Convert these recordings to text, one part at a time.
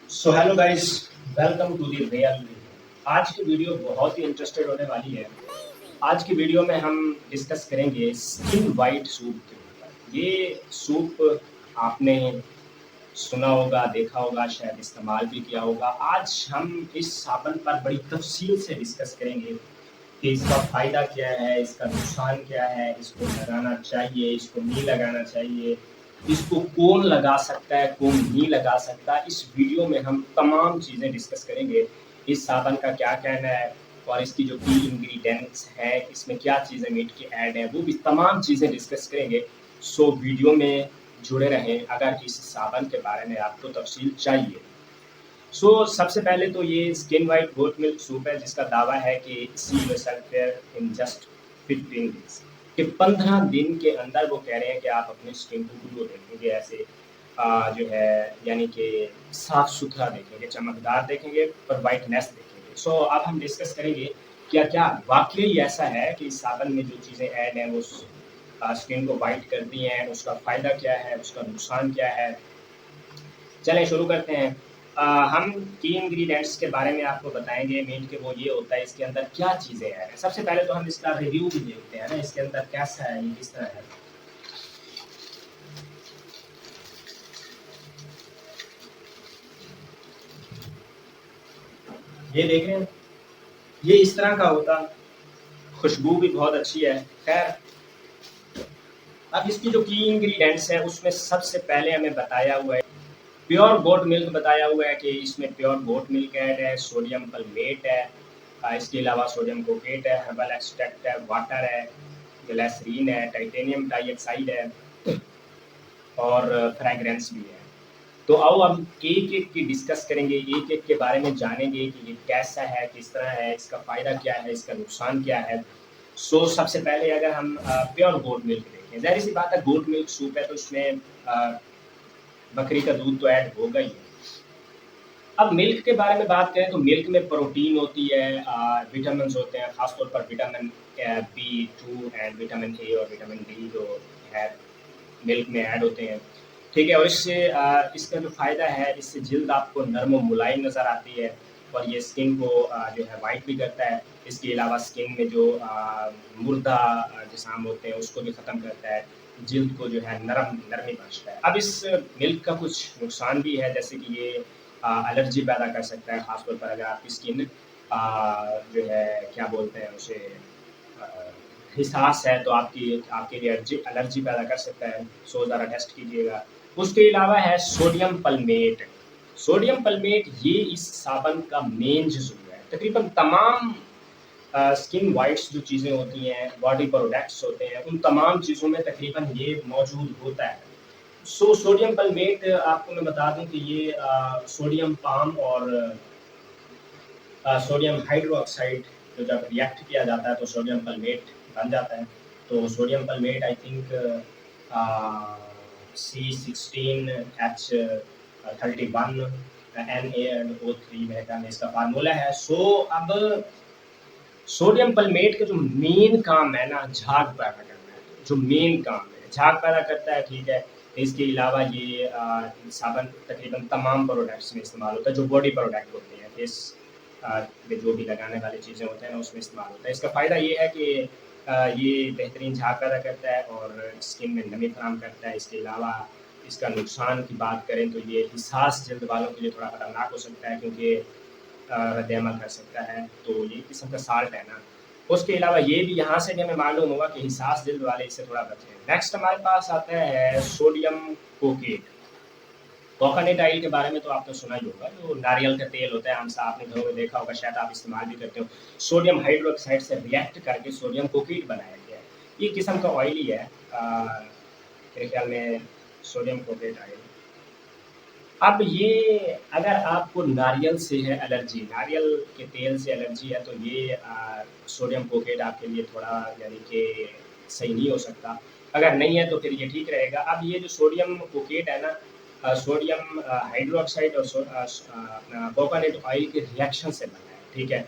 So hello guys, welcome to the real video. आज की video बहुत ही इंटरेस्टेड होने वाली है। आज की वीडियो में हम डिस्कस करेंगे स्किन वाइट सूप के ऊपर। ये सूप आपने सुना होगा, देखा होगा, शायद इस्तेमाल भी किया होगा। आज हम इस साबुन पर बड़ी तफसील से डिस्कस करेंगे कि इसका फ़ायदा क्या है, इसका नुकसान क्या है, इसको लगाना चाहिए, इसको नहीं लगाना चाहिए, इसको कौन लगा सकता है, कौन नहीं लगा सकता। इस वीडियो में हम तमाम चीज़ें डिस्कस करेंगे। इस साबुन का क्या कहना है और इसकी जो की इंग्रेडिएंट्स है, इसमें क्या चीज़ें मीट की ऐड है, वो भी तमाम चीज़ें डिस्कस करेंगे। सो वीडियो में जुड़े रहें अगर इस साबुन के बारे में आपको तफसील चाहिए। सबसे पहले तो ये skin white goat milk soap है, जिसका दावा है कि see yourself fair in just 15 days, कि 15 दिन के अंदर वो कह रहे हैं कि आप अपनी स्किन को ग्लो देखेंगे, ऐसे जो है यानी कि साफ सुथरा देखेंगे, चमकदार देखेंगे और वाइटनेस देखेंगे। अब हम डिस्कस करेंगे क्या क्या वाकई ऐसा है कि इस साबुन में जो चीज़ें ऐड हैं वो स्किन को वाइट करती हैं, उसका फ़ायदा क्या है, उसका नुकसान क्या है। चलें शुरू करते हैं। हम की इंग्रेडिएंट्स के बारे में आपको बताएंगे। मीट के वो ये होता है, इसके अंदर क्या चीज़ें हैं। सबसे पहले तो हम इसका रिव्यू भी देखते हैं ना, इसके अंदर कैसा है, ये किस तरह है। ये देख रहे हैं, ये इस तरह का होता, खुशबू भी बहुत अच्छी है। खैर, अब इसकी जो की इंग्रेडिएंट्स है उसमें सबसे पहले हमें बताया हुआ है प्योर गोट मिल्क, बताया हुआ है कि इसमें प्योर गोट मिल्क ऐड है, सोडियम पल्मेट है, इसके अलावा सोडियम कोकेट है, हर्बल एक्सट्रैक्ट है, वाटर है, ग्लिसरीन है, टाइटेनियम डाइऑक्साइड है और फ्रेग्रेंस भी है। तो आओ हम एक एक की डिस्कस करेंगे, एक एक के बारे में जानेंगे कि ये कैसा है, किस तरह है, इसका फ़ायदा क्या है, इसका नुकसान क्या है। सबसे पहले अगर हम प्योर गोट मिल्क देखें, ज़ाहिर सी बात है गोट मिल्क सूप है तो उसमें बकरी का दूध तो ऐड होगा ही है। अब मिल्क के बारे में बात करें तो मिल्क में प्रोटीन होती है, विटामिन होते हैं, खासतौर पर vitamin B2 and vitamin A और विटामिन डी जो है मिल्क में ऐड होते हैं। ठीक है, और इससे इसका जो फ़ायदा है, इससे जल्द आपको नरम और मुलायम नज़र आती है और ये स्किन को जो है वाइट भी करता है। इसके अलावा स्किन में जो मुर्दा जिस्म होते हैं उसको भी ख़त्म करता है, जल्द को जो है नरमी बख्शता है। अब इस मिल्क का कुछ नुकसान भी है, जैसे कि ये एलर्जी पैदा कर सकता है, ख़ासतौर पर अगर आपकी स्किन जो है क्या बोलते हैं उसे हिसास है तो आपके लिए एलर्जी पैदा कर सकता है। ज़रा टेस्ट कीजिएगा। उसके अलावा है सोडियम पल्मेट। सोडियम पल्मेट ये इस साबुन का मेन जुज़्व है। तकरीबन तमाम स्किन वाइट्स जो चीज़ें होती हैं, बॉडी प्रोडक्ट्स होते हैं, उन तमाम चीज़ों में तकरीबन ये मौजूद होता है। सोडियम पल्मेट आपको मैं बता दूं कि ये सोडियम पाम और सोडियम हाइड्रोक्साइड जो जब रिएक्ट किया जाता है तो सोडियम पल्मेट बन जाता है। तो sodium पल्मेट I think C16H31 Na&O3 में इसका फार्मूला है। अब सोडियम पल्मेट का जो मेन काम है ना, झाग पैदा करना है, जो मेन काम है झाग पैदा करता है। ठीक है, इसके अलावा ये साबुन तकरीबन तमाम प्रोडक्ट्स में इस्तेमाल होता है, जो बॉडी प्रोडक्ट होते हैं, फेस में जो भी लगाने वाली चीज़ें होते हैं ना उसमें इस्तेमाल होता है। इसका फ़ायदा ये है कि ये बेहतरीन झाग पैदा करता है और स्किन में नमी फराहम करता है। इसके अलावा इसका नुकसान की बात करें तो ये हिसास जल्द वालों के लिए थोड़ा ख़तरनाक हो सकता है, क्योंकि रद्द-ए-अमल कर सकता है। तो ये किस्म का साल्ट है ना। उसके अलावा ये भी यहाँ से भी हमें मालूम होगा कि हिसास जल्द वाले इससे थोड़ा बचें। नेक्स्ट हमारे पास आता है सोडियम कोकेट। कोकोनट ऑयल के बारे में तो आपने सुना ही होगा, जो नारियल का तेल होता है, हमसा आपने घरों में देखा होगा, शायद आप इस्तेमाल भी करते हो। सोडियम हाइड्रोक्साइड से रिएक्ट करके सोडियम कोकेट बनाया गया है। ये किस्म का ऑयल ही है, मेरे ख्याल में सोडियम कोकेट ऑयल। अब ये अगर आपको नारियल से है एलर्जी, नारियल के तेल से एलर्जी है, तो ये सोडियम कोकेट आपके लिए थोड़ा यानी कि सही नहीं हो सकता। अगर नहीं है तो फिर ये ठीक रहेगा। अब ये जो सोडियम कोकेट है ना, सोडियम हाइड्रोक्साइड और अपना कोकोनट ऑयल के रिएक्शन से बना है। ठीक है,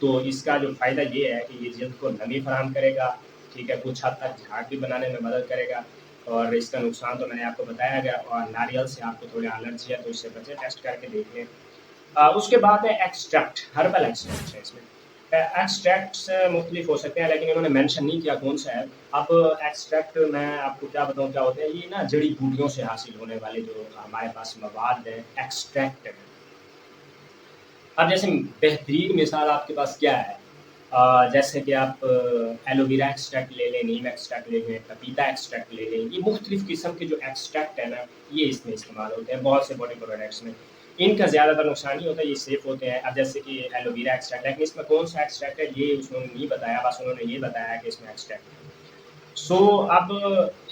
तो इसका जो फ़ायदा ये है कि ये जल्द को नमी फराहम करेगा। ठीक है, कुछ हद तक झाग भी बनाने में मदद करेगा। और इसका नुकसान तो मैंने आपको बताया गया। और नारियल से आपको थोड़ी एलर्जी है तो इससे बचें, टेस्ट करके देख लें। उसके बाद है एक्सट्रैक्ट, हर्बल एक्सट्रैक्ट है इसमें। एक्सट्रैक्ट्स मुख्तलिफ हो सकते हैं लेकिन इन्होंने मेंशन नहीं किया कौन सा है। अब एक्सट्रैक्ट मैं आपको क्या बताऊँ क्या होते हैं, ये ना जड़ी बूटियों से हासिल होने वाले जो हमारे पास मवाद है, एक्सट्रैक्ट है। अब जैसे बेहतरीन मिसाल आपके पास क्या है, जैसे कि आप एलोवेरा एक्सट्रैक्ट ले लें, नीम एक्सट्रैक्ट ले लें, पपीता एक्सट्रैक्ट ले लें। ये मुख्तलिफ किस्म के जो एक्सट्रैक्ट है ना, ये इसमें इस्तेमाल होते हैं बहुत से बॉडी प्रोडक्ट्स में। इनका ज़्यादातर नुकसान नहीं होता, ये सेफ होते हैं। अब जैसे कि एलोवेरा एक्सट्रैक्ट, लेकिन इसमें कौन सा एक्सट्रैक्ट है ये उन्होंने नहीं बताया, बस उन्होंने ये बताया कि इसमें एक्सट्रैक्ट है। सो अब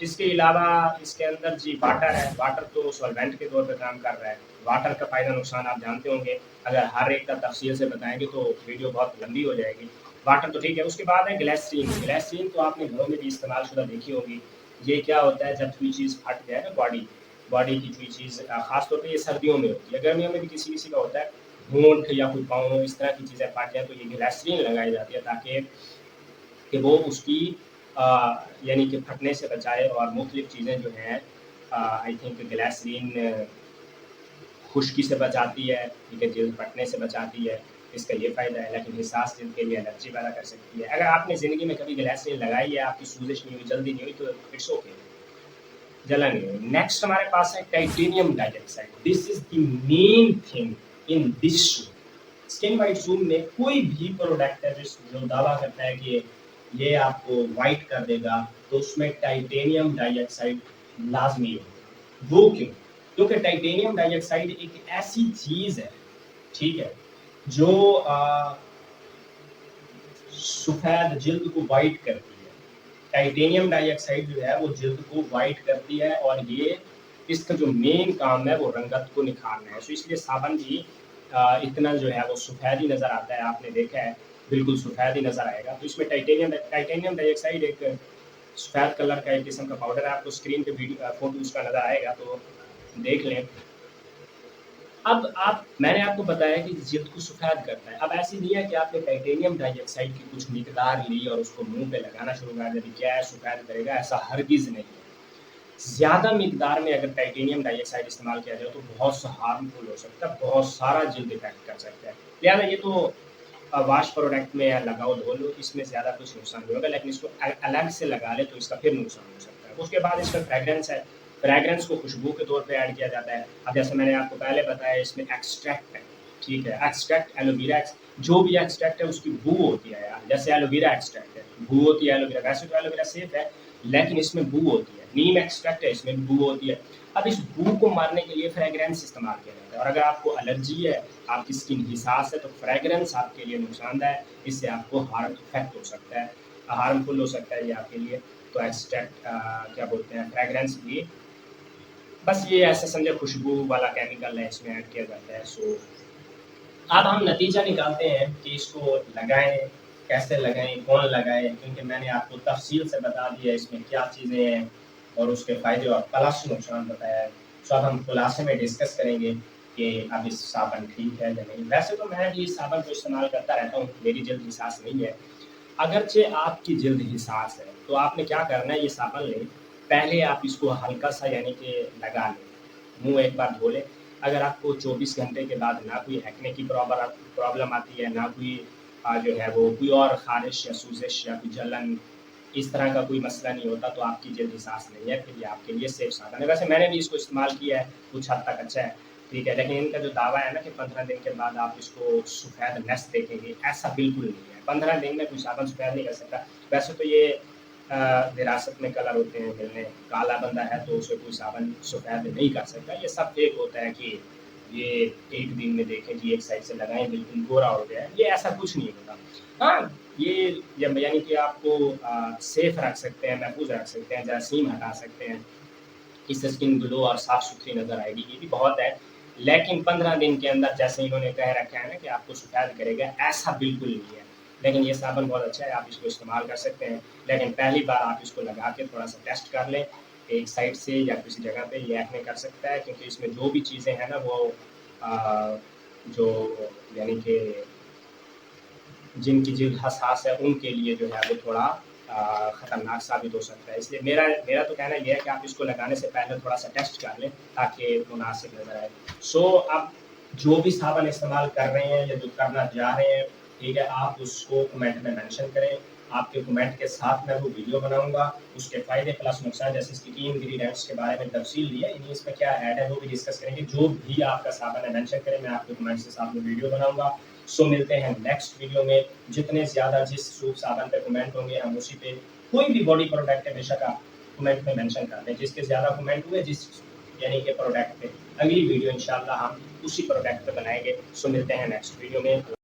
इसके अलावा इसके अंदर जी वाटर है। वाटर तो सॉल्वेंट के तौर पे काम कर रहा है। वाटर का फ़ायदा नुकसान आप जानते होंगे, अगर हर एक का तफसील से बताएंगे तो वीडियो बहुत लंबी हो जाएगी। वाटर तो ठीक है। उसके बाद है ग्लिसरीन। ग्लिसरीन तो आपने घरों में भी इस्तेमाल शुदा देखी होगी। ये क्या होता है, जब कोई चीज़ फट जाए ना, बॉडी की कोई चीज़, ख़ासतौर पर ये सर्दियों में होती है, गर्मियों में भी किसी किसी का होता है, होंठ या कोई पाँव इस तरह की चीज़ें फट जाए तो ये ग्लिसरीन लगाई जाती है ताकि कि वो उसकी यानी कि फटने से बचाए। और मुख्तलिफ चीज़ें जो हैं, आई थिंक ग्लिसरीन खुश्की से बचाती है, ठीक है, जल्द फटने से बचाती है, इसका ये फ़ायदा है। लेकिन हिसास जिल्द के लिए एलर्जी पैदा कर सकती है। अगर आपने ज़िंदगी में कभी ग्लिसरीन लगाई है, आपकी सूजश नहीं हुई, जल्दी नहीं हुई, तो इट्स ओके, जलन नहीं हुई। नेक्स्ट हमारे पास है titanium dioxide. This is the main thing in this shoe. Skin white zoom में कोई भी प्रोडक्ट है जो दावा करता है कि ये आपको वाइट कर देगा, तो उसमें टाइटेनियम डाइऑक्साइड लाजमी है। वो क्यों? क्योंकि टाइटेनियम डाइऑक्साइड एक ऐसी चीज़ है, ठीक है, जो सफ़ेद जिल्द को वाइट करती है। टाइटेनियम डाइऑक्साइड जो है वो जिल्द को वाइट करती है और ये इसका जो मेन काम है वो रंगत को निखारना है। तो इसलिए साबन भी इतना जो है वो सफ़ेद ही नज़र आता है। आपने देखा है बिल्कुल सफ़ेद ही नज़र आएगा। तो इसमें टाइटेनियम डाइऑक्साइड एक सफ़ेद कलर का एक किस्म का पाउडर है। आपको स्क्रीन पे वीडियो फोटो उसका नज़र आएगा तो देख लें। अब मैंने आपको बताया कि जिल्द को सफ़ेद करता है। अब ऐसी नहीं है कि आपने टाइटेनियम डाइऑक्साइड की कुछ मिकदार ली और उसको मुंह पे लगाना शुरू कर दिया, क्या है सफ़ेद करेगा, ऐसा हरगिज़ नहीं है। ज़्यादा मिकदार में अगर टाइटेनियम डाइऑक्साइड इस्तेमाल किया जाए तो बहुत सा हार्मफुल हो सकता है, बहुत सारा जिल्द इफेक्ट कर सकता है। लिहाजा ये तो वाश प्रोडक्ट में लगाओ धो लो, इसमें ज़्यादा कुछ नुकसान नहीं होगा, लेकिन इसको अलग से लगा ले तो इसका फिर नुकसान हो सकता है। उसके बाद इसका फ्रेगरेंस है। फ्रेगरेंस को खुशबू के तौर पे ऐड किया जाता है। अब जैसे मैंने आपको पहले बताया इसमें एक्सट्रैक्ट है, ठीक है, एक्सट्रैक्ट एलोवेरा जो भी एक्सट्रैक्ट है उसकी बू होती है यार। जैसे एलोवेरा एक्सट्रैक्ट है, बू होती है एलोवेरा। वैसे तो एलोवेरा सेफ है लेकिन इसमें बू होती है। नीम एक्सट्रैक्ट है, इसमें बू होती है। अब इस बू को मारने के लिए फ्रेगरेंस इस्तेमाल किया जाता है। और अगर आपको एलर्जी है, आपकी स्किन हिसास है, तो फ्रेगरेंस आपके लिए नुकसानदायक है, इससे आपको हार्म इफेक्ट हो सकता है, हार्मफुल हो सकता है ये आपके लिए। तो एक्सट्रैक्ट क्या बोलते हैं, फ्रेगरेंस भी बस ये ऐसा समझे खुशबू वाला केमिकल है, इसमें ऐड किया जाता है। सो अब हम नतीजा निकालते हैं कि इसको लगाएं, कैसे लगाएं, कौन लगाए, क्योंकि मैंने आपको तफसील से बता दिया इसमें क्या चीज़ें हैं और उसके फ़ायदे और प्लस नुकसान बताया है। तो अब हम खुलासे में डिस्कस करेंगे कि अब इस साबन ठीक है या नहीं। वैसे तो मैं भी इस साबन को इस्तेमाल करता रहता हूँ, मेरी जल्द हिसास नहीं है। अगरचे आपकी जल्द हिसास है तो आपने क्या करना है, ये साबन लें, पहले आप इसको हल्का सा यानी कि लगा लें, मुँह एक बार धो लें। अगर आपको 24 घंटे के बाद ना कोई एक्ने की प्रॉब्लम आती है, ना कोई जो है वो कोई और ख़ारिश या सूजश या कोई जलन इस तरह का कोई मसला नहीं होता, तो आपकी जल्द हिसास नहीं है, फिर ये आपके लिए सेफ साधन है। वैसे मैंने भी इसको इस्तेमाल किया है, कुछ हद तक अच्छा है, ठीक है। लेकिन इनका जो दावा है ना कि 15 दिन के बाद आप इसको सफ़ेद नस देखेंगे, ऐसा बिल्कुल नहीं है। 15 दिन में कोई साबन सफ़ेद नहीं कर सकता। वैसे तो ये विरासत में कलर होते हैं मिलने, काला बंदा है तो उसे कोई साबन सफ़ेद नहीं कर सकता। ये सब फेक होता है कि ये एक दिन में देखें कि एक साइड से लगाएं बिल्कुल गोरा हो गया है, ये ऐसा कुछ नहीं होता। हाँ, ये यानी कि आपको सेफ रख सकते हैं, महफूज रख सकते हैं, जरासीम हटा सकते हैं, इससे स्किन ग्लो और साफ सुथरी नज़र आएगी, ये भी बहुत है। लेकिन 15 दिन के अंदर जैसे इन्होंने कह रखा है ना कि आपको सफ़ेद करेगा, ऐसा बिल्कुल नहीं है। लेकिन ये साबन बहुत अच्छा है, आप इसको इस्तेमाल कर सकते हैं। लेकिन पहली बार आप इसको लगा के थोड़ा सा टेस्ट कर लें एक साइड से या किसी जगह पे, ये एक्ने कर सकता है क्योंकि इसमें जो भी चीज़ें हैं ना वो जो यानी कि जिनकी जिल्द हसास है उनके लिए जो है वो थोड़ा ख़तरनाक साबित हो सकता है। इसलिए मेरा तो कहना ये है कि आप इसको लगाने से पहले थोड़ा सा टेस्ट कर लें ताकि मुनासिब नज़र आए। आप जो भी साबुन इस्तेमाल कर रहे हैं या जो करना जा रहे हैं, ठीक है, आप उसको कमेंट में मेंशन करें। आपके कमेंट के साथ मैं वो वीडियो बनाऊंगा, उसके फ़ायदे प्लस नुकसान, जैसे इसकी की इंग्रीडियंट्स के बारे में तफसील दी है, यानी इसमें क्या ऐड है वो भी डिस्कस करेंगे। जो भी आपका साबुन है मेंशन करें, मैं आपके कमेंट के साथ में वीडियो बनाऊंगा। मिलते हैं नेक्स्ट वीडियो में। जितने ज़्यादा जिस सूप साबुन पे कमेंट होंगे हम उसी पे कोई भी बॉडी प्रोडक्ट है बेशक आप कमेंट में मेंशन कर दें। जिसके ज़्यादा कमेंट हुए जिस यानी कि प्रोडक्ट पे, अगली वीडियो इंशाल्लाह हम उसी प्रोडक्ट पे बनाएंगे। मिलते हैं नेक्स्ट वीडियो में।